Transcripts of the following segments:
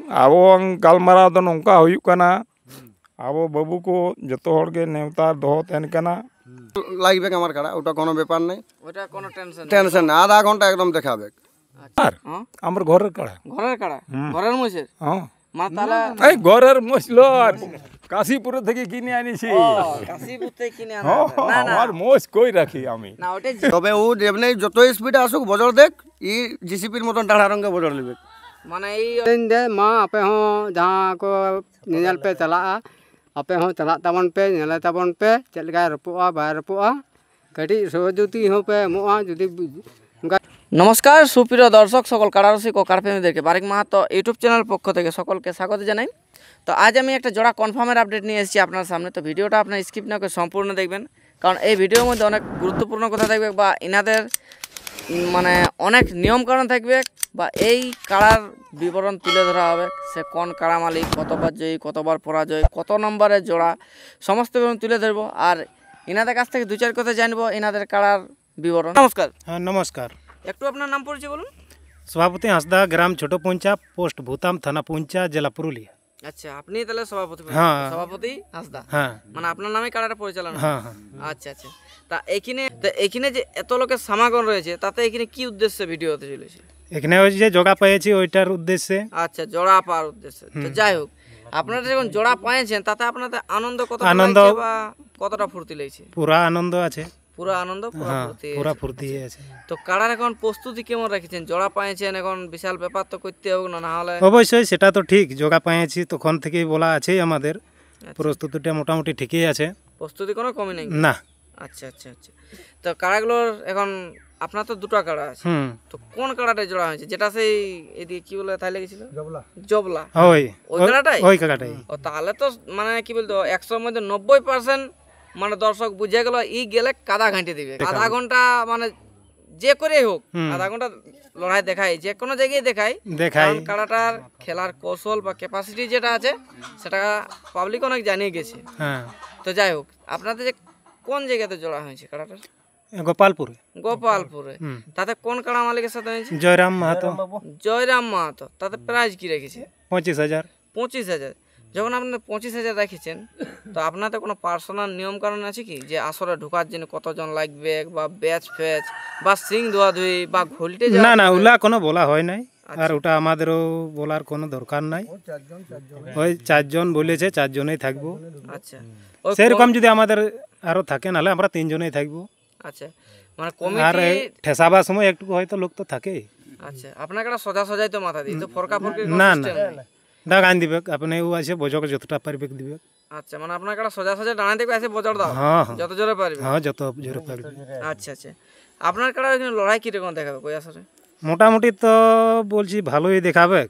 ᱟᱵᱚ ᱜᱟᱞᱢᱟᱨᱟᱣ ᱫᱚ ᱱᱚᱝᱠᱟ ᱦᱩᱭᱩᱜ ᱠᱟᱱᱟ ᱟᱵᱚ ᱵᱟᱹᱵᱩ ᱠᱚ ᱡᱚᱛᱚ ᱦᱚᱲ ᱜᱮ নেওতা দহ তেন কানা লাগবে আমার কাড়া, ওটা কোনো ব্যাপার নেই, ওটা কোনো টেনশন না, আধা ঘন্টা একদম দেখাবে। আর আমার ঘরের কাড়া ঘরের কাড়া, ঘরের মহিষের। হ্যাঁ মা তাহলে এই ঘরের মহিষলো কাশীপুর থেকে কিনে আনিছি। কাশীপুর থেকে কিনে আনা না না আমার মোষ কই রাখি আমি না ওটা তবে ও যেমনি যত স্পিডে আসুক বজর দেখ, ই জিসিপির মতন টাড়া রঙে বজর নেবে। মানে এই दे माँ आपे हों जहाँ को नियल पे चला आपे हों चला तबन पे नियल तबन पे चल गया रपुआ बाहर रपुआ कटी सहजुती हो पे मुआ जुदी নমস্কার সুপ্রিয় দর্শক, সকল কাড়ারসিক ও কাড়াপ্রেমীদেরকে বারিক মাহাতো ইউটিউব চ্যানেল পক্ষ থেকে সকলকে স্বাগত জানাই। তো আজ আমি একটা জোড়া কনফার্মের আপডেট নিয়ে এসেছি আপনার সামনে। তো ভিডিওটা আপনার স্কিপ না করে সম্পূর্ণ দেখবেন, কারণ এই ভিডিওর মধ্যে অনেক গুরুত্বপূর্ণ কথা থাকবে বা ইনাদের মানে অনেক নিয়মকানুন থাকবে বা এই কাড়ার বিবরণ তুলে ধরা হবে। সে কোন কাড়া মালিক, কতবার জয়ী, কতবার পরাজয়, কত নম্বরের জোড়া, সমস্ত বিবরণ তুলে ধরবো। আর ইনাদের কাছ থেকে দু চার কথা জানবো ইনাদের কাড়ার বিবরণ। নমস্কার। हाँ नमस्कार। একটু আপনার নাম পরিচয় বলুন। सभापति हंसदा, ग्राम छोटो पुंचा, पोस्ट भूताम, थाना पुंचा, जिला पुरुलिया। আচ্ছা, আপনি তাহলে সভাপতি। হ্যাঁ। সভাপতি হাসদা, हाँ মানে আপনার নামে কাড়াটা পরিচালনা। हाँ हाँ আচ্ছা আচ্ছা। এখানে যে এত লোকের সমাগম রয়েছে, তাতে এখানে কি উদ্দেশ্যে ভিডিও হতে চলেছে? এখানে ওই যে জগা পেয়েছি ওইটার উদ্দেশ্যে। আচ্ছা, জোড়া পাওয়ার উদ্দেশ্যে। তো যাই হোক, আপনারা যখন জোড়া পাইছেন তাতে আপনাদের আনন্দ কত আনন্দ বা কতটা ফুর্তি লাগছে? পুরা আনন্দ আছে। পুরো আনন্দ, পুরো হ্যাঁ ফুর্তি। পুরা ফুর্তি আছে। তো কাড়ার এখন প্রস্তুতি কেমন রেখেছেন? জোড়া পাইছেন, এখন বিশাল ব্যাপার তো করতে হবে না, না হলে। অবশ্যই সেটা তো ঠিক, জগা পেয়েছি তখন থেকেই বলা আছেই আমাদের। প্রস্তুতিটা মোটামুটি ঠিকই আছে, প্রস্তুতি কোনো কমই নেই না। আচ্ছা আচ্ছা আচ্ছা। তো কাড়াগুলোর এখন আপনার তো দুটো কাড়া আছে, তো কোন কাড়াটা জোড়া হয়েছে? যেটা সেই এদিকে কি বলে তাই লেগেছিল, জবলা, ওই ওই কাড়াটাই। ওই কাকাটাই। ও তাহলে তো মানে কি বলতো 100-র মধ্যে 90% মানে দর্শক বুঝে গেল ই গেলে কাদা ঘাঁটে দিবে। আধা ঘন্টা মানে যে করেই হোক আধা ঘন্টা লড়াই দেখাই, যে কোনো জায়গায় দেখাই। কাড়াটার খেলার কৌশল বা ক্যাপাসিটি যেটা আছে সেটা পাবলিক অনেক জানিয়ে গেছে। হ্যাঁ। তো যাই হোক, আপনাদের যে কোন জায়গাতে জোড়া হয়েছে কাড়াটা? গোপালপুরে। গোপালপুরে। তাতে কোন কাড়া মালিকের সাথে হয়েছে? জয়রাম মাহাতো। জয়রাম মাহাতো। তাতে প্রাইজ কি রেখেছে? 25,000। 25,000। যখন আপনারা 25,000 রেখেছেন, তো আপনাদের কোনো পার্সোনাল নিয়ম কারণ আছে কি, যে আসরে ঢোকার জন্য কতজন লাগবে বা ব্যাচ ফ্যাচ বা সিং ধোয়াধুয়ি বা ঘুলটে? না না, ওলা কোনো বলা হয় নাই, আর ওটা আমাদেরও বলার কোনো দরকার নাই। ওই 4 জন বলেছে, 4 জনেই থাকবো। আচ্ছা, সেরকম যদি আমাদের আরো থাকে, নাহলে আমরা 3 জনেই থাকবো। আচ্ছা, মানে আর কমিটি ঠেসাবার সময় একটু হয়তো লোক তো থাকে। আচ্ছা, আপনার কাটা সোজা সোজাই তো মাথা দিই, তো ফরকা ফরকি না না, ডাক আন দিবে আপনি, ও আছে বজক যতটা পারবে দিবে। আচ্ছা, মানে আপনার কাটা সোজা সোজা ডানা দেখবে, এসে বজর দাও হ্যাঁ যত জোরে পারবে। হ্যাঁ যত জোরে পারবে। আচ্ছা আচ্ছা। আপনার কাটা এখানে লড়াই কিরকম দেখাবে কই আসরে? মোটামুটি তো বলছি ভালোই দেখাবে।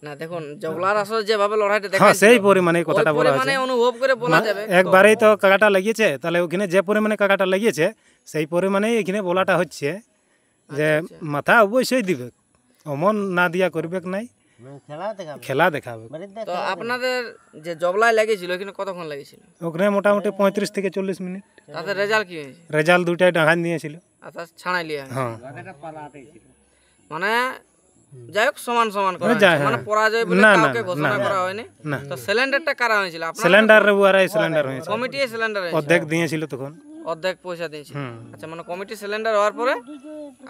না দেখুন, জবলার আসরে যেভাবে লড়াইটা হ্যাঁ দেখায় সেই পরিমাণে কথাটা বলা মানে হয়েছে। অনুভব করে বলা যাবে। একবারেই তো কাকাটা লাগিয়েছে, তাহলে ওখানে যে পরিমাণে কাকাটা লাগিয়েছে সেই পরিমাণেই এখানে বলাটা হচ্ছে যে মাথা অবশ্যই দিবে, অমন না দিয়া করবে নাই, খেলা দেখাবে। তো আপনাদের যে জবলায় লাগিয়েছিল ওখানে কতক্ষণ লাগিয়েছিল? ওখানে মোটামুটি 35 থেকে 40 মিনিট। তাদের রেজাল্ট কি হয়েছে? রেজাল্ট দুইটাই ডাঙান দিয়েছিল। আচ্ছা, ছাড়াই লিয়া। হ্যাঁ মানে যাই হোক সমান সমান করা যায়, হয়েছে, মানে পরাজয় বলে না, না, কাউকে ঘোষণা করা হয়নি। তো সিলিন্ডারটা কারা হয়েছিল? আপনারা সিলিন্ডার ওয়ারাই সিলিন্ডার হয়েছে, কমিটি সিলিন্ডার হয়েছে, অর্ধেক দিয়েছিল তখন, অর্ধেক পয়সা দিয়েছিল। আচ্ছা, মানে কমিটি সিলিন্ডার হওয়ার পরে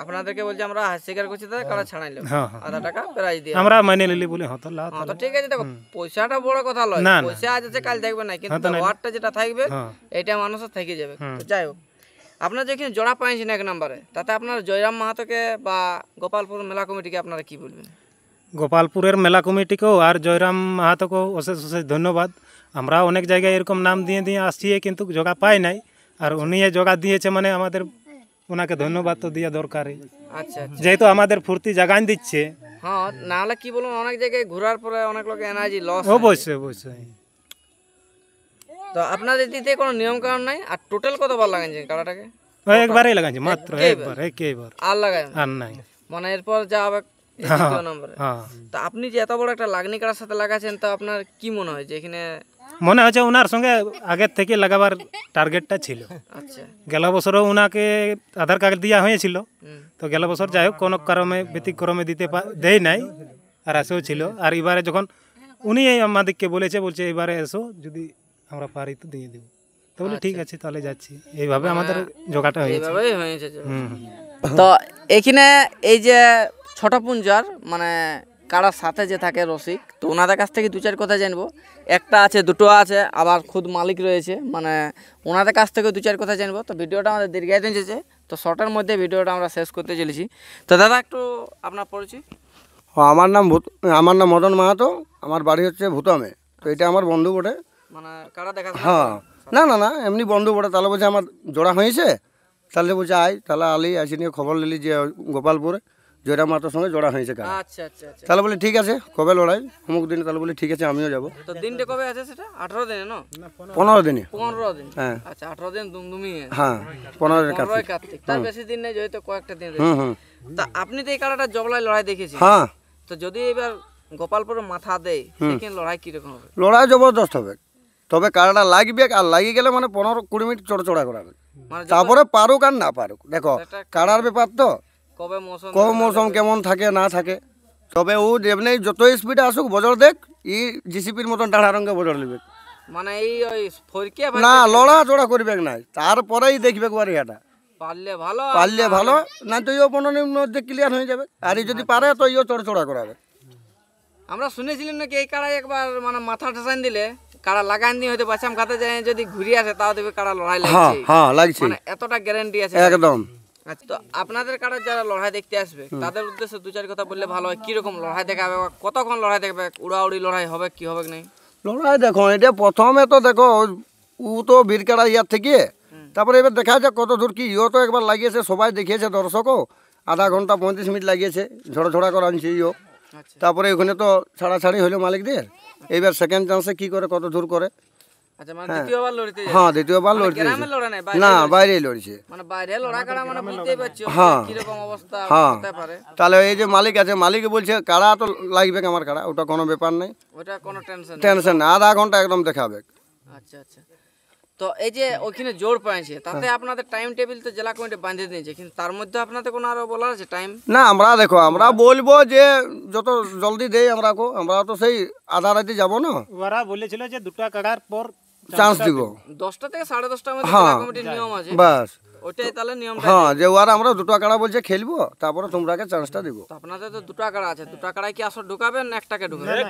আপনাদেরকে বলছে আমরা স্বীকার করছি, তাদের কারা ছাড়াইলো, হ্যাঁ 1000 টাকা প্রাইজ দিয়ে আমরা মানে নিলি বলে হতো। হ্যাঁ, তো ঠিক আছে। দেখো, পয়সাটা বড় কথা নয়, পয়সা আজ আছে কাল দেখবে না, কিন্তু ওয়ার্ডটা যেটা থাকবে এটা মানুষের থেকে যাবে। তো যাই হোক, আপনারা যেখানে জোড়া পাইছেন 1 নম্বরে, তাতে আপনারা জয়রাম মাহাতোকে বা গোপালপুর মেলা কমিটিকে আপনারা কি বলবেন? গোপালপুরের মেলা কমিটিকেও আর জয়রাম মাহাতোকেও অশেষ অশেষ ধন্যবাদ। আমরা অনেক জায়গায় এরকম নাম দিয়ে দিয়ে আসছি, কিন্তু জগা পাই নাই, আর উনি জগা দিয়েছে মানে আমাদের ওনাকে ধন্যবাদ তো দেওয়া দরকারই। আচ্ছা, যেহেতু আমাদের ফুর্তি জাগান দিচ্ছে। হ্যাঁ, না হলে কি বলুন, অনেক জায়গায় ঘোরার পরে অনেক লোক এনার্জি লস। অবশ্যই অবশ্যই। তো আপনাদের দিতে কোনো নিয়ম কারণ নাই। আর টোটাল কতবার লাগাইছেন কাড়াটাকে? একবারই লাগাইছি, মাত্র একবার, আর লাগাই আর নাই, মানে এরপর যা হবে দ্বিতীয় নম্বরে। হ্যাঁ। তো আপনি যে এত বড় একটা লাগনি কাড়ার সাথে লাগাচ্ছেন, তো আপনার কি মনে হয় যে এখানে? মনে হচ্ছে ওনার সঙ্গে আগের থেকে লাগাবার টার্গেটটা ছিল। আচ্ছা, গেল বছরও ওনাকে আধার কার্ড দেওয়া হয়েছিল, তো গেল বছর যাই হোক কোনো কারণে ব্যতিক্রমে দেয় নাই, আর এসেও ছিল। আর এবারে যখন উনি আমাদেরকে বলছে এবারে এসো, যদি আমরা পারি তো দিয়ে দেবো। তো বলি ঠিক আছে তাহলে যাচ্ছি। এইভাবে আমাদের জোগাড়টা হয়েছে। এইভাবেই হয়েছে। তো এখানে এই যে ছোট পুঞ্জার মানে কারার সাথে যে থাকে রসিক, তো ওনাদের কাছ থেকে 2-4 কথা জানবো। একটা আছে, দুটো আছে, আবার খুদ মালিক রয়েছে, মানে ওনাদের কাছ থেকে 2-4 কথা জানবো। তো ভিডিওটা আমাদের দীর্ঘায়িত হয়েছে, তো শর্টের মধ্যে ভিডিওটা আমরা শেষ করতে চলেছি। তো দাদা একটু আপনার পরিচয়। আমার নাম মদন মাহাতো, আমার বাড়ি হচ্ছে ভুতামে। তো এটা আমার বন্ধু বটে। মানে কারা দেখা হ্যাঁ, না এমনি বন্ধু বটে। তাহলে বলছে আমার জোড়া হয়েছে, তাহলে বলছে আয়, তাহলে আলি আসি নিয়ে খবর নিলি যে গোপালপুরে জয়রাম মাহাতোর সঙ্গে জোড়া হয়েছে কারা। আচ্ছা আচ্ছা আচ্ছা। তাহলে বলি ঠিক আছে, কবে লড়াই, অমুক দিনে। তাহলে বলি ঠিক আছে, আমিও যাবো। তো দিনটা কবে আছে সেটা? 18 দিনে না? 15 দিনে। 15 দিন। হ্যাঁ আচ্ছা, 18 দিন দুমদুমি। হ্যাঁ, 15 15 কার্তিক, তার বেশি দিন নেই, যেহেতু কয়েকটা দিন হুম রয়েছে। হুম তা আপনি তো এই কারাটা জবলায় লড়াই দেখেছেন। হ্যাঁ, তো যদি এবার গোপালপুরে মাথা দেয়, সেখানে লড়াই কিরকম হবে? লড়াই জবরদস্ত হবে। তবে কারাটা লাগবে, আর লাগিয়ে গেলে মানে 15-20 মিনিট চড়া করাবে। মানে তারপরে পারুক আর না পারুক, দেখো কারার ব্যাপার তো, কবে মৌসুম কম মৌসুম কেমন থাকে না থাকে। তবে ও এমনি যত স্পিডে আসুক বজর দেখ, ই জিসিপির মতন টাড়া রঙে বজর নেবে মানে এই ওই ফরকে না, লড়া চড়া করবে না, তারপরেই দেখবে একবার এটা পারলে ভালো, পারলে ভালো, না তো ইও 15 মিনিটের মধ্যে ক্লিয়ার হয়ে যাবে। আর যদি পারে তো ইও চড়া করাবে। আমরা শুনেছিলাম নাকি এই কাড়াই একবার মানে মাথা ঠাসান দিলে কাড়া লাগান দিয়ে হয়তো বাঁচাম খাতে যায়, যদি ঘুরে আসে তাও দেখবে কাড়া লড়াই হ্যাঁ লাগছে। হ্যাঁ লাগছে, মানে এতটা গ্যারান্টি আছে একদম। আচ্ছা, তো আপনাদের কাড়ার যারা লড়াই দেখতে আসবে তাদের উদ্দেশ্যে 2-4 কথা বললে ভালো হয়। কিরকম লড়াই দেখাবে, কতক্ষণ লড়াই দেখবে, উড়াউড়ি লড়াই হবে কি হবে কি নাই? লড়াই দেখো, এটা প্রথমে তো দেখো ও তো বীরকাড়া ইয়ার থেকে, তারপরে এবার দেখা যাক কত দূর কি। ইও তো একবার লাগিয়েছে, সবাই দেখিয়েছে, দর্শকও আধা ঘন্টা 35 মিনিট লাগিয়েছে, ঝড়া করে আনছে ইও। আচ্ছা তারপরে ওখানে তো ছাড়াছাড়ি হইলো মালিকদের। এইবার সেকেন্ড চান্সে কি করে, কত দূর করে। আচ্ছা, মানে দ্বিতীয়বার লড়তে যাবে? হ্যাঁ, দ্বিতীয়বার লড়ছে। গ্রামের লড়াই নাই, না, বাইরেই লড়ছে। মানে বাইরে লড়াই কাড়া, মানে বুঝতেই পারছো হ্যাঁ। কিরকম অবস্থা হ্যাঁ। হতে পারে। তাহলে এই যে মালিক আছে, মালিক বলছে কাড়া তো লাগবে, আমার কাড়া, ওটা কোনো ব্যাপার নেই, ওটা কোনো টেনশন নেই। টেনশন না, আধা ঘন্টা একদম দেখাবে। আচ্ছা আচ্ছা। তো এই যে ওইখানে জোর পাইছে, তাতে আপনাদের টাইম টেবিল তো জেলা কমিটি বাঁধে দিয়েছে, কিন্তু তার মধ্যে আপনাদের কোনো আরো বলার আছে টাইম? না, আমরা দেখো, আমরা বলবো যে যত জলদি দেই আমরা তো সেই আধা রাতে যাবো না, ওরা বলেছিল যে 2টা কাড়ার পর চান্স দিব। 10টা থেকে 10:30টার মধ্যে হ্যাঁ। জেলা কমিটির নিয়ম আছে, বাস। ওইটাই তাহলে নিয়মটা। হ্যাঁ, যে ওরা আমরা 2টা কাড়া বলছে খেলবো, তারপরে তোমরাকে চান্সটা দিব। তো আপনাদের তো 2টা কাড়া আছে, 2টা কাড়ায় কি আসর ঢুকাবেন না একটাকে ঢুকাবেন?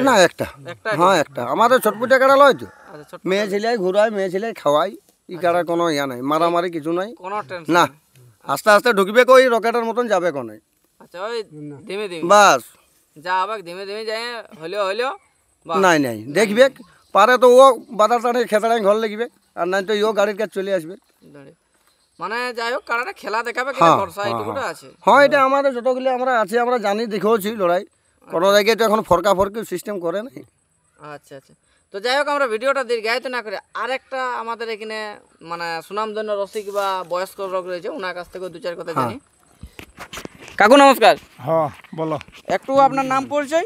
না, একটা। একটা। হ্যাঁ, একটা। আমাদের ছটপুটে কাড়া লয় তো, আচ্ছা, ছোট মেয়ে ছেলে ঘুরাই, মেয়ে ছেলে খাওয়াই, ই কাড়ার কোনো ইয়া নাই, মারামারি কিছু নাই। কোনো টেনশন না, আস্তে আস্তে ঢুকবে, ওই রকেটের মতন যাবে কোনে। আচ্ছা, ওই ধীমে ধীমে বাস। যা আবার ধীমে ধীমে যায়, হলেও বাহ। নাই দেখবে, পারে তো ও বাধা টানে খেতাড়াই ঘর লাগবে, আর নাই তো ইও গাড়ির কাছে চলে আসবে। দাঁড়িয়ে। মানে যাই হোক, কারাটা খেলা দেখাবে, হ্যাঁ, ভরসা এইটুকুটা আছে। হ্যাঁ, এটা আমাদের যতগুলি আমরা আছি, আমরা জানি, দেখেওছি লড়াই। কোনো জায়গায় তো এখন ফরকা সিস্টেম করে নাই। আচ্ছা আচ্ছা। তো যাই হোক, আমরা ভিডিওটা দীর্ঘায়িত না করে আরেকটা আমাদের এখানে মানে সুনামধন্য রসিক বা বয়স্ক লোক রয়েছে, ওনার কাছ থেকে 2-4 কথা জানি। কাকু নমস্কার। হ্যাঁ বলো। একটু আপনার নাম পরিচয়?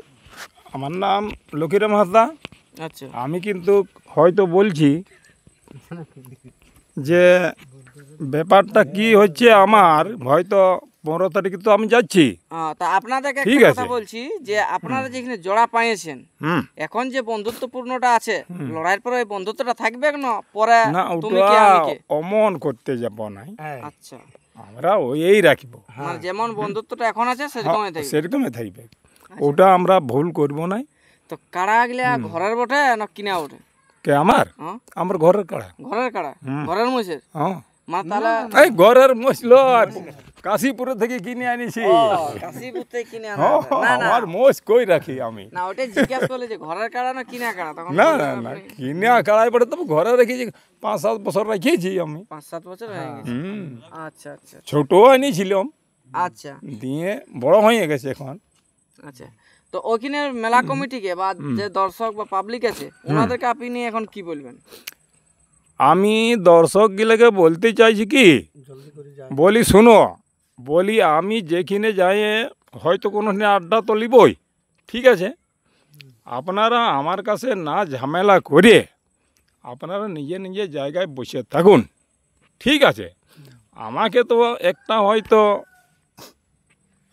আমার নাম লক্ষ্মীরাম হাসদা। আচ্ছা আমি কিন্তু হয়তো বলছি যে ব্যাপারটা কি হচ্ছে, আমার হয়তো 15 তারিখে তো আমি যাচ্ছি। তা আপনাদেরকে ঠিক একটা আছে। কথা বলছি যে আপনারা যেখানে জোড়া পাইয়েছেন, হুম। এখন যে বন্ধুত্বপূর্ণটা আছে, লড়াইয়ের পরে ওই বন্ধুত্বটা থাকবে না পরে না, তুমি ওটা কে আমি কে? অমন করতে যাব নাই, আচ্ছা, আমরা ওই রাখবো, মানে যেমন বন্ধুত্বটা এখন আছে সেরকমই থাকবে। সেরকমই থাকবে, ওটা আমরা ভুল করব না। তো কাড়া গিলা ঘরের বটে না কিনা ওঠে? কে আমার হ্যাঁ, আমার ঘরের কাড়া। ঘরের কাড়া, ঘরের মহিষের। হ্যাঁ, মানে তাহলে এই ঘরের মশল কাশীপুর থেকে কিনে আনিছি। কাশীপুর থেকে কিনে আনা হ্যাঁ, হবে। না না আমার মোষ কই রাখি আমি। না, ওটাই জিজ্ঞেস করলে যে ঘরের কাড়া না কিনা কাড়া, তখন না বললেন না না, আপনি কিনে কাড়াই পড়ে তো ঘরে রেখেছি, 5-7 বছর রেখেছি আমি। 5-7 বছর হয়ে গেছে। হুম, আচ্ছা আচ্ছা ছোট আনিছিলাম, আচ্ছা দিয়ে বড় হয়ে গেছে এখন। আচ্ছা। তো ওখানে মেলা কমিটিকে বা যে দর্শক বা পাবলিক আছে, ওনাদেরকে আপনি এখন কি বলবেন? আমি দর্শক গিলাকে বলতে চাইছি কি, বলি শুনো, বলি আমি যেখানে যাই হয়তো কোনো আড্ডা তো লিবই, ঠিক আছে, আপনারা আমার কাছে না ঝামেলা করে আপনারা নিজে নিজে জায়গায় বসে থাকুন, ঠিক আছে। আমাকে তো একটা হয়তো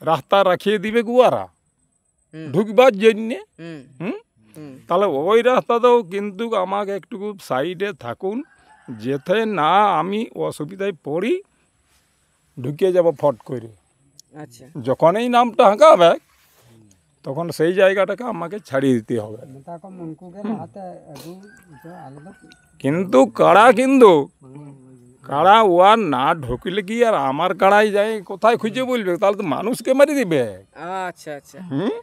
রাস্তা রাখিয়ে দিবে গুয়ারা, ঢুকবার জন্যে। হুম হুম, হুম তাহলে ওই রাস্তাতেও কিন্তু আমাকে একটু সাইডে থাকুন, যেতে না আমি অসুবিধায় পড়ি, ঢুকে যাব ফট করে। আচ্ছা যখন এই নামটা হাঁকাবে তখন সেই জায়গাটাকে আমাকে ছাড়িয়ে দিতে হবে। কিন্তু কাড়া ওয়ার না ঢুকলে কি আর আমার কাড়াই যায় কোথায় খুঁজে বলবে, তাহলে তো মানুষকে মারি দিবে। আচ্ছা আচ্ছা হুম,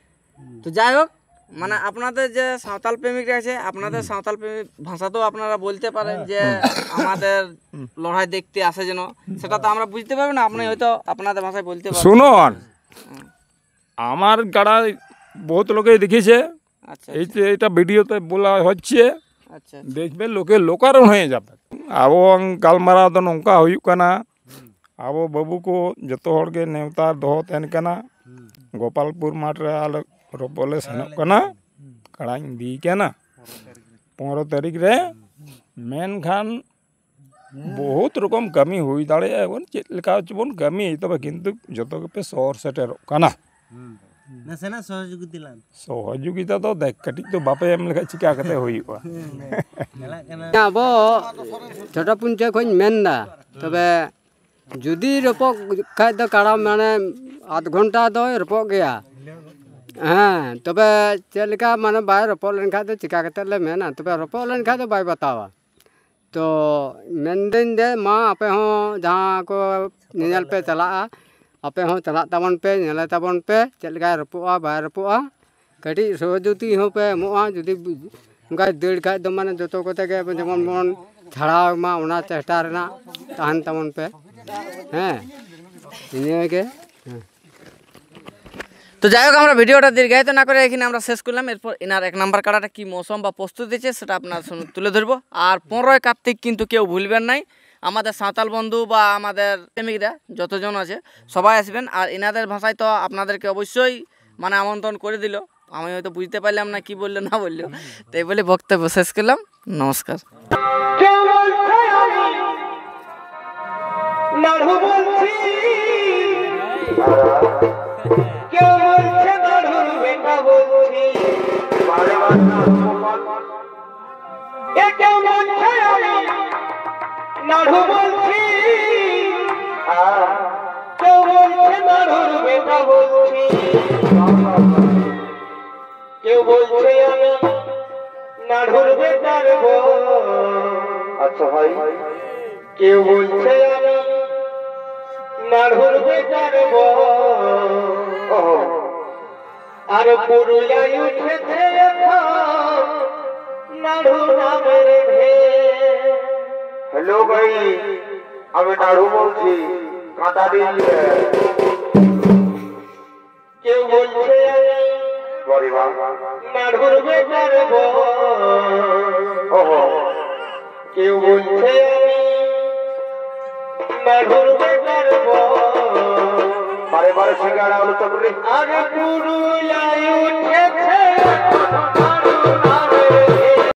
তো যাই হোক, মানে আপনাদের যে সাঁওতাল প্রেমিকরা আছে, আপনাদের সাঁওতাল প্রেমিক ভাষাতেও আপনারা বলতে পারেন যে আমাদের লড়াই দেখতে আসে যেন, সেটা তো আমরা বুঝতে পারবো না, আপনি হয়তো আপনাদের ভাষায় বলতে পারবেন। শুনুন, আমার কাড়ায় বহুত লোকে দেখেছে, আচ্ছা এই যে এটা ভিডিওতে বলা হচ্ছে, আচ্ছা দেখবে লোকে লোকারণ হয়ে যাবে। আবো গালমারা ᱫᱚ ᱱᱚᱝᱠᱟ ᱦᱩᱭᱩᱜ ᱠᱟᱱᱟ, ᱟᱵᱚ ᱵᱟᱹᱵᱩ ᱠᱚ ᱡᱚᱛᱚ ᱦᱚᱲ ᱜᱮ ᱱᱮᱣᱛᱟ ᱫᱚᱦᱚ ᱛᱟᱦᱮᱱ ᱠᱟᱱᱟ, ᱜᱳᱯᱟᱞᱯᱩᱨ ᱢᱟᱴᱷ ᱨᱮ ᱟᱞᱮ ᱨᱚᱯᱚᱲ ᱞᱮ ᱥᱮᱱᱚᱜ ᱠᱟᱱᱟ, ᱠᱟᱲᱟᱧ ᱤᱫᱤᱭ ᱠᱟᱱᱟ 15 ᱛᱟᱹᱨᱤᱠᱷ ᱨᱮ। ᱢᱮᱱᱠᱷᱟᱱ বহুত ᱨᱚᱠᱚᱢ ᱠᱟᱹᱢᱤ ᱦᱩᱭ ᱫᱟᱲᱮᱭᱟᱜᱼᱟ, ᱮᱵᱚᱱ ᱪᱮᱫ ᱞᱮᱠᱟ ᱪᱚᱵᱚᱱ ᱠᱟᱹᱢᱤ, ᱛᱚᱵᱮ ᱠᱤᱱᱛᱩ ᱡᱚᱛᱚ ᱜᱮᱯᱮ ᱥᱚᱦᱚᱨ ᱥᱮᱴᱮᱨᱚᱜ ᱠᱟᱱᱟ। ᱥᱚᱦᱚᱡᱳᱜᱤতা ᱫᱚ ᱫᱮᱠ ᱠᱟᱹᱴᱤᱡ ᱫᱚ ᱵᱟᱯᱮ ᱮᱢ ᱞᱮᱠᱷᱟᱡ ᱪᱤᱠᱟ ᱠᱟᱛᱮ ᱦᱩᱭᱩᱜᱼᱟ। ᱟᱵᱚ ᱪᱷᱳᱴᱟ ᱯᱩᱧᱪᱟ ᱠᱷᱚᱱ ᱢᱮᱱᱫᱟ, ᱛᱚᱵᱮ ᱡᱩᱫᱤ ᱨᱚᱯᱚᱜ ᱠᱷᱟᱡ ᱫᱚ ᱠᱟᱲᱟ ᱢᱟᱱᱮ ᱟᱫᱷ ᱜᱷᱚᱱᱴᱟ ᱫᱚᱭ ᱨᱚᱯᱚᱜ ᱜᱮᱭᱟ। ᱦᱮᱸ, ᱛᱚᱵᱮ ᱪᱮᱫ ᱞᱮᱠᱟ ᱢᱟᱱᱮ ᱵᱟᱭ ᱨᱚᱯᱚᱜ ᱞᱮᱱᱠᱷᱟᱡ ᱫᱚ ᱪᱤᱠᱟ ᱠᱟᱛᱮᱫ ᱞᱮ ᱢᱮᱱᱟ, ᱛᱚᱵᱮ ᱨᱚᱯᱚᱜ ᱞᱮᱱᱠᱷᱟᱡ ᱫᱚ ᱵᱟᱭ ᱵᱟᱛᱟᱣᱟ। ᱛᱚ ᱢᱮᱱᱫᱟᱹᱧ ᱡᱮ ᱢᱟ ᱟᱯᱮ ᱦᱚᱸ ᱡᱟᱦᱟᱸ ᱠᱚ ᱧᱮᱧᱮᱞ ᱯᱮ ᱪᱟᱞᱟᱜᱼᱟ, ᱟᱯᱮ ᱦᱚᱸ ᱪᱟᱞᱟᱜ ᱛᱟᱵᱚᱱ ᱯᱮ, ᱧᱮᱞᱮ ᱛᱟᱵᱚᱱ ᱯᱮ ᱪᱮᱫ ᱞᱮᱠᱟᱭ ᱨᱚᱯᱚᱜᱼᱟ ᱵᱟᱭ ᱨᱚᱯᱚᱜᱼᱟ। ᱠᱟᱹᱴᱤᱡ ᱥᱚᱦᱚᱡᱩᱜᱤ ᱦᱚᱸ ᱯᱮ ᱮᱢᱚᱜᱼᱟ, ᱡᱩᱫᱤ ᱚᱱᱠᱟᱭ ᱫᱟᱹᱲ ᱠᱷᱟᱡ ᱫᱚ ᱢᱟᱱᱮ ᱡᱚᱛᱚ ᱠᱚᱛᱮ ᱜᱮ ᱡᱮᱢᱚᱱ ᱵᱚᱱ ᱪᱷᱟᱲᱟᱣ ᱢᱟ, ᱚᱱᱟ ᱪᱮᱥᱴᱟ ᱨᱮᱱᱟᱜ ᱛᱟᱦᱮᱱ ᱛᱟᱵᱚᱱ ᱯᱮ। হ্যাঁ, ইনিকে তো যাই হোক, আমরা ভিডিওটা দীর্ঘায়িত না করে এখানে আমরা শেষ করলাম। এরপর এনার 1 নাম্বার কাড়াটা কি মৌসুম বা প্রস্তুতি আছে সেটা আপনার সামনে তুলে ধরবো। আর 15ই কার্তিক কিন্তু কেউ ভুলবেন নাই, আমাদের সাঁওতাল বন্ধু বা আমাদের প্রেমিকরা যতজন আছে সবাই আসবেন। আর এনাদের ভাষায় তো আপনাদেরকে অবশ্যই মানে আমন্ত্রণ করে দিল, আমি হয়তো বুঝতে পারলাম না কি বললো না বললো, তাই বলে বক্তব্য শেষ করলাম। নমস্কার। কেউ বলছে আমি নাড়ুর বেটার বউ। আচ্ছা ভাই, কেউ বলছে আমি নাড়ুর বেটার বউ। আর পুরুলিয়ায় উঠেছে এখন নাড়ু নামের ঢেউ। হ্যালো ভাই, আমি নাড়ু বলছি, কাঁটা দিয়ে। কেউ বলছে আমি নাড়ুর বেটার বউ। কেউ বলছে আমি নাড়ুর বেটার বউ। বারে বারে সিঙ্গাড়া আলু চটনি। আরে পুরুলিয়ায় উঠেছে